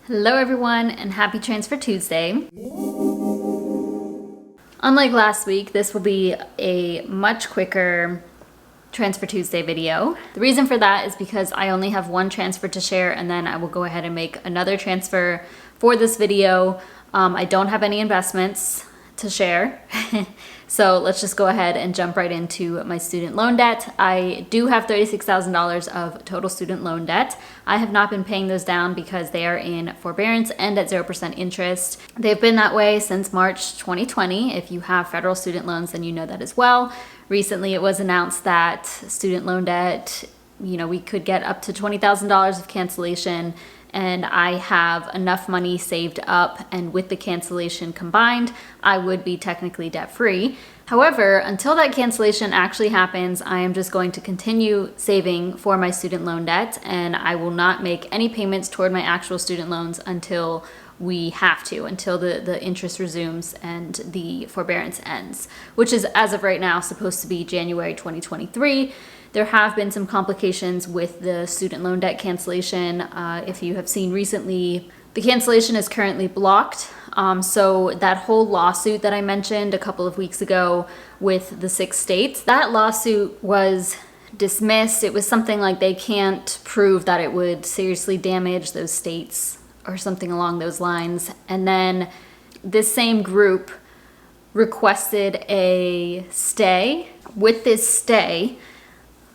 Hello everyone and happy Transfer Tuesday. Unlike last week, this will be a much quicker Transfer Tuesday video. The reason for that is because I only have one transfer to share and then I will go ahead and make another transfer for this video. I don't have any investments to share. So let's just go ahead and jump right into my student loan debt. I do have $36,000 of total student loan debt. I have not been paying those down because they are in forbearance and at 0% interest. They've been that way since March 2020. If you have federal student loans, then you know that as well. Recently, it was announced that student loan debt, we could get up to $20,000 of cancellation, and I have enough money saved up, and with the cancellation combined, I would be technically debt-free. However, until that cancellation actually happens, I am just going to continue saving for my student loan debt, and I will not make any payments toward my actual student loans until we have to, until the interest resumes and the forbearance ends, which is, as of right now, supposed to be January 2023. There have been some complications with the student loan debt cancellation. If you have seen recently, the cancellation is currently blocked. So that whole lawsuit that I mentioned a couple of weeks ago with the 6 states, that lawsuit was dismissed. It was something like they can't prove that it would seriously damage those states or something along those lines. And then this same group requested a stay. With this stay,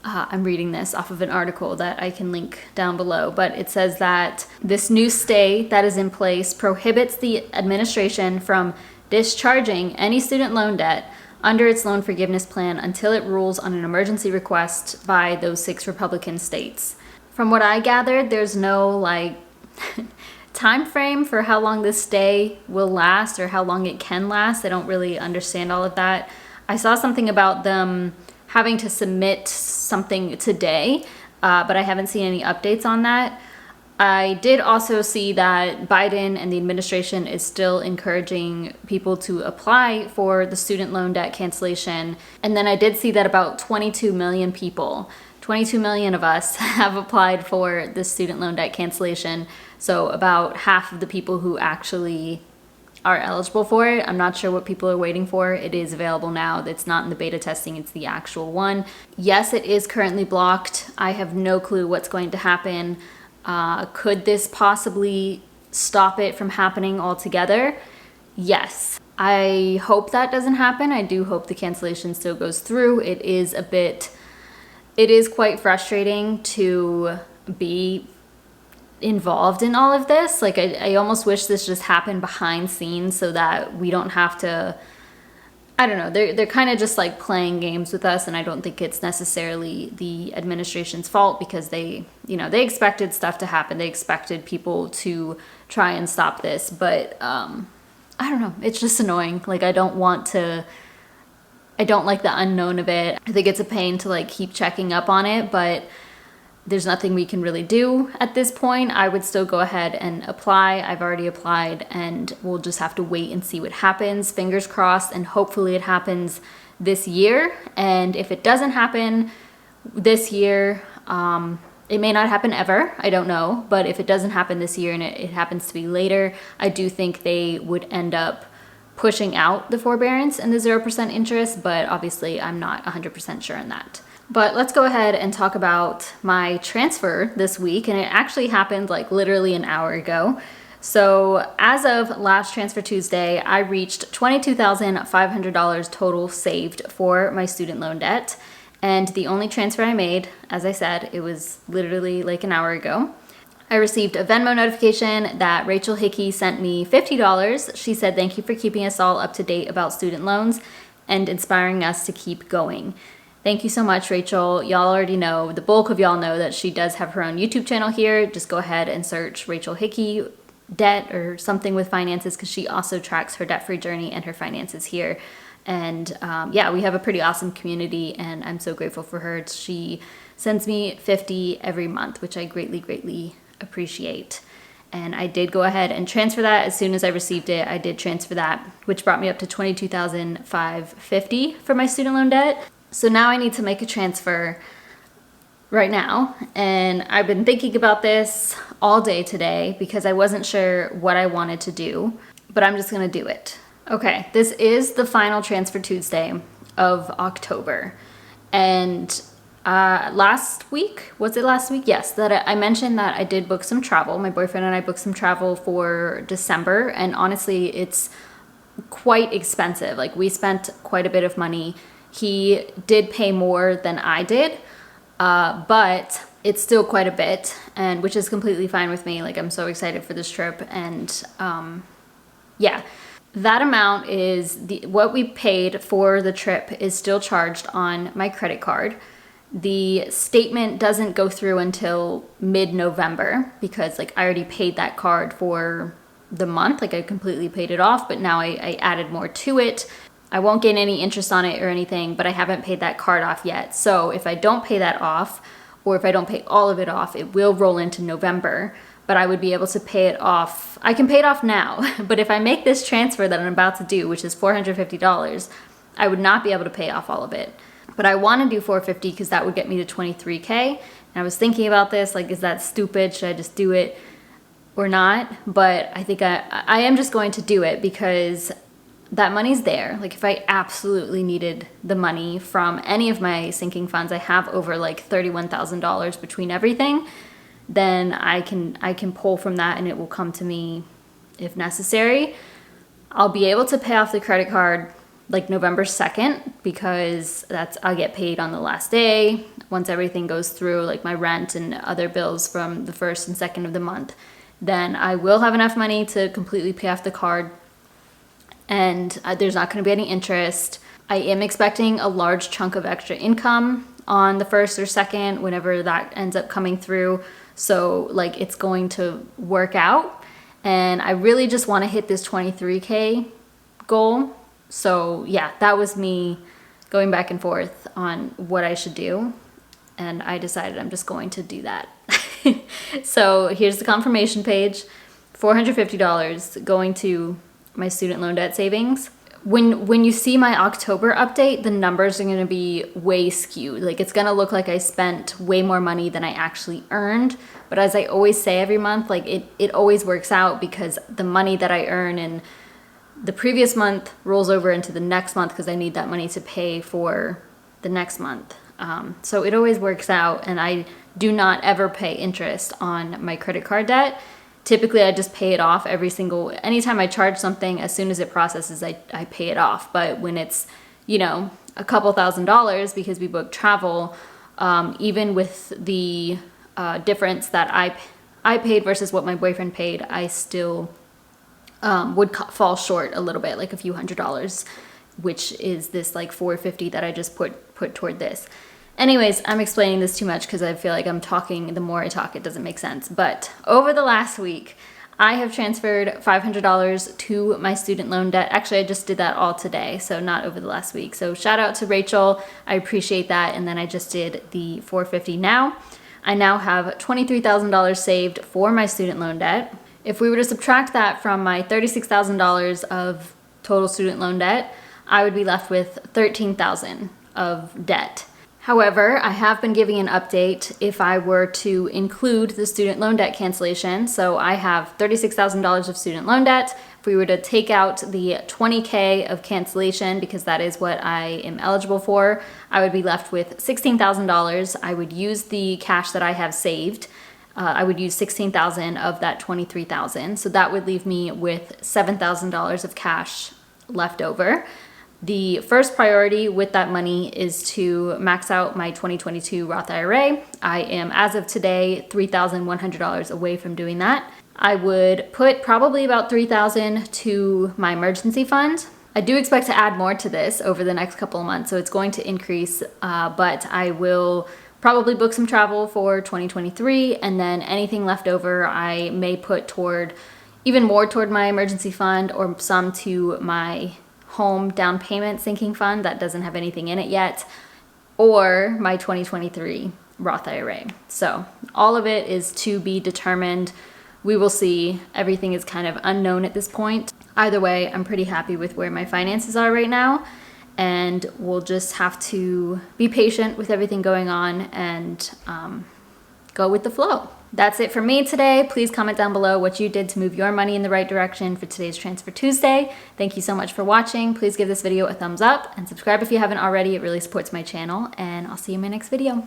I'm reading this off of an article that I can link down below, but it says that this new stay that is in place prohibits the administration from discharging any student loan debt under its loan forgiveness plan until it rules on an emergency request by those 6 Republican states. From what I gathered, there's no time frame for how long this stay will last or how long it can last. I don't really understand all of that. I saw something about them having to submit something today, but I haven't seen any updates on that. I did also see that Biden and the administration is still encouraging people to apply for the student loan debt cancellation. And then I did see that about 22 million people, 22 million of us have applied for the student loan debt cancellation. So about half of the people who actually are eligible for it. I'm not sure what people are waiting for. It is available now. It's not in the beta testing, it's the actual one. Yes, it is currently blocked. I have no clue what's going to happen. Could this possibly stop it from happening altogether? Yes. I hope that doesn't happen. I do hope the cancellation still goes through. It is quite frustrating to be involved in all of this. I almost wish this just happened behind scenes so that we don't have to, I don't know, they're kind of just playing games with us, and I don't think it's necessarily the administration's fault because they expected stuff to happen. They expected people to try and stop this, but I don't know, it's just annoying. I don't like the unknown of it. I think it's a pain to keep checking up on it, but there's nothing we can really do at this point. I would still go ahead and apply. I've already applied, and we'll just have to wait and see what happens. Fingers crossed, and hopefully it happens this year. And if it doesn't happen this year, it may not happen ever. I don't know. But if it doesn't happen this year and it happens to be later, I do think they would end up pushing out the forbearance and the 0% interest. But obviously, I'm not 100% sure on that. But let's go ahead and talk about my transfer this week, and it actually happened literally an hour ago. So as of last Transfer Tuesday, I reached $22,500 total saved for my student loan debt, and the only transfer I made, as I said, it was literally an hour ago. I received a Venmo notification that Rachel Hickey sent me $50. She said, "Thank you for keeping us all up to date about student loans and inspiring us to keep going." Thank you so much, Rachel. Y'all already know, the bulk of y'all know that she does have her own YouTube channel here. Just go ahead and search Rachel Hickey debt or something with finances, because she also tracks her debt-free journey and her finances here. And yeah, we have a pretty awesome community, and I'm so grateful for her. She sends me $50 every month, which I greatly, greatly appreciate. And I did go ahead and transfer that as soon as I received it. I did transfer that, which brought me up to $22,550 for my student loan debt. So now I need to make a transfer right now, and I've been thinking about this all day today because I wasn't sure what I wanted to do, but I'm just gonna do it. Okay, this is the final Transfer Tuesday of October. And last week, was it last week? Yes, that I mentioned that I did book some travel. My boyfriend and I booked some travel for December, and honestly, it's quite expensive. Like, we spent quite a bit of money. He did pay more than I did, but it's still quite a bit, and which is completely fine with me. Like, I'm so excited for this trip, and yeah. That amount is what we paid for the trip is still charged on my credit card. The statement doesn't go through until mid-November because like I already paid that card for the month. Like I completely paid it off, but now I added more to it. I won't gain any interest on it or anything, but I haven't paid that card off yet. So if I don't pay that off, or if I don't pay all of it off, it will roll into November. But I would be able to pay it off. I can pay it off now, but if I make this transfer that I'm about to do, which is $450, I would not be able to pay off all of it. But I want to do $450 because that would get me to $23K. And I was thinking about this, like, is that stupid? Should I just do it or not? But I think I am just going to do it because that money's there. Like, if I absolutely needed the money from any of my sinking funds, I have over like $31,000 between everything, then I can pull from that and it will come to me if necessary. I'll be able to pay off the credit card like November 2nd because I'll get paid on the last day. Once everything goes through, like my rent and other bills from the 1st and 2nd of the month, then I will have enough money to completely pay off the card, and there's not going to be any interest. I am expecting a large chunk of extra income on the 1st or 2nd, whenever that ends up coming through. So like it's going to work out, and I really just want to hit this 23K goal. So yeah, that was me going back and forth on what I should do, and I decided I'm just going to do that. So here's the confirmation page, $450 going to my student loan debt savings. When you see my October update, the numbers are going to be way skewed. Like it's going to look like I spent way more money than I actually earned. But as I always say every month, like it always works out because the money that I earn in the previous month rolls over into the next month because I need that money to pay for the next month. So it always works out, and I do not ever pay interest on my credit card debt. Typically, I just pay it off anytime I charge something, as soon as it processes, I pay it off. But when it's, a couple $1,000s because we booked travel, even with the difference that I paid versus what my boyfriend paid, I still would fall short a little bit, like a few $100s, which is this like $450 that I just put toward this. Anyways, I'm explaining this too much because I feel like I'm talking, the more I talk, it doesn't make sense. But over the last week, I have transferred $500 to my student loan debt. Actually, I just did that all today, so not over the last week. So shout out to Rachel. I appreciate that. And then I just did the $450 now. I now have $23,000 saved for my student loan debt. If we were to subtract that from my $36,000 of total student loan debt, I would be left with $13,000 of debt. However, I have been giving an update if I were to include the student loan debt cancellation. So I have $36,000 of student loan debt. If we were to take out the $20K of cancellation, because that is what I am eligible for, I would be left with $16,000. I would use the cash that I have saved. I would use $16,000 of that $23,000. So that would leave me with $7,000 of cash left over. The first priority with that money is to max out my 2022 Roth IRA. I am, as of today, $3,100 away from doing that. I would put probably about $3,000 to my emergency fund. I do expect to add more to this over the next couple of months, so it's going to increase, but I will probably book some travel for 2023, and then anything left over I may put even more toward my emergency fund, or some to my home down payment sinking fund that doesn't have anything in it yet, or my 2023 Roth IRA. So all of it is to be determined. We will see. Everything is kind of unknown at this point. Either way, I'm pretty happy with where my finances are right now, and we'll just have to be patient with everything going on and go with the flow. That's it for me today. Please comment down below what you did to move your money in the right direction for today's Transfer Tuesday. Thank you so much for watching. Please give this video a thumbs up and subscribe if you haven't already. It really supports my channel, and I'll see you in my next video.